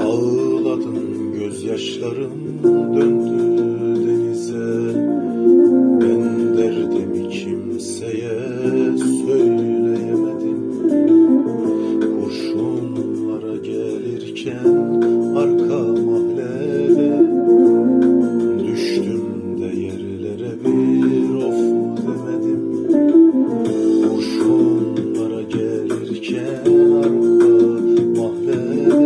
Ağladın, gözyaşlarım döndü denize. Ben derdimi kimseye söyleyemedim. Kurşunlara gelirken arka mahallede düştüm de yerlere bir of demedim. Kurşunlara gelirken arka mahallede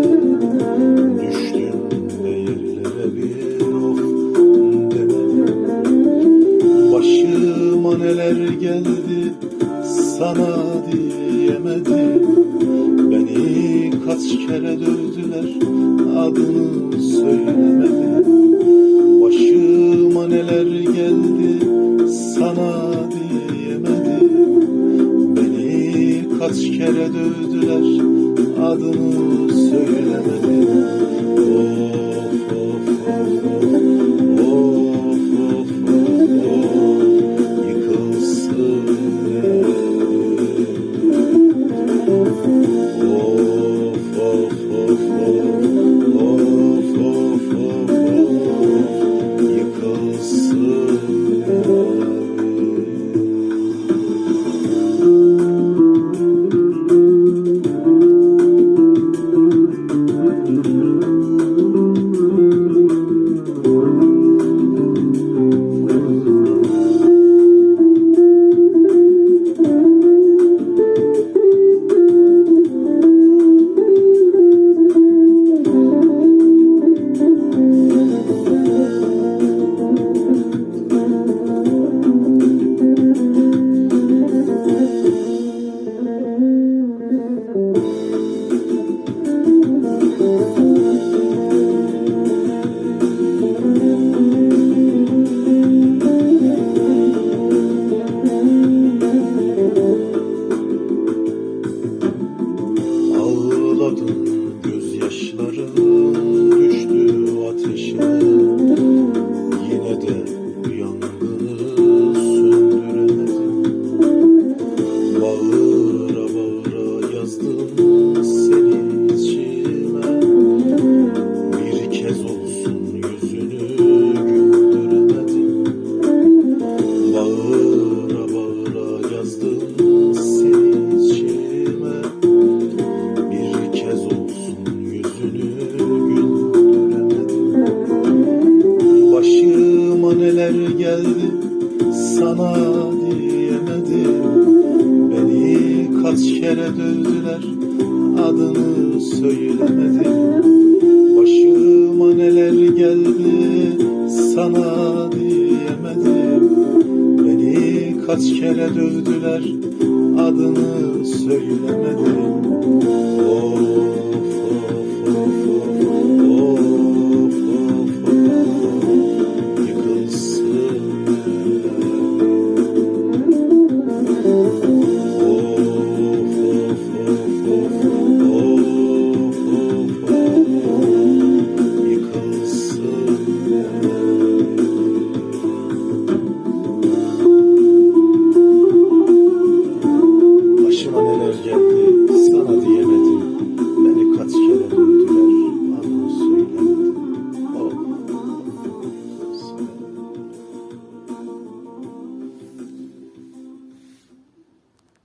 düştüm de yerlere bir of demedim. Başıma neler geldi sana diyemedim. Beni kaç kere dövdüler, adını söylemedim. Başıma neler geldi sana diyemedim. Beni kaç kere dövdüler, adını söylemedim. Of of of of of of of yıkılsın of of of of of of yıkılsın. Ağladım, gözyaşlarım düştü ateşe. Yine de bu yangını söndüremedim. Bağıra bağıra yazdım seni içime. Bir kez olsun yüzünü güldüremedim. Bağıra bağıra yazdım seni içime. Bir kez olsun yüzünü güldüremedim. Başıma neler geldi sana diyemedim. Beni kaç kere dövdüler, adını söylemedim. Başıma neler geldi sana diyemedim. Beni kaç kere dövdüler, adını söylemedim.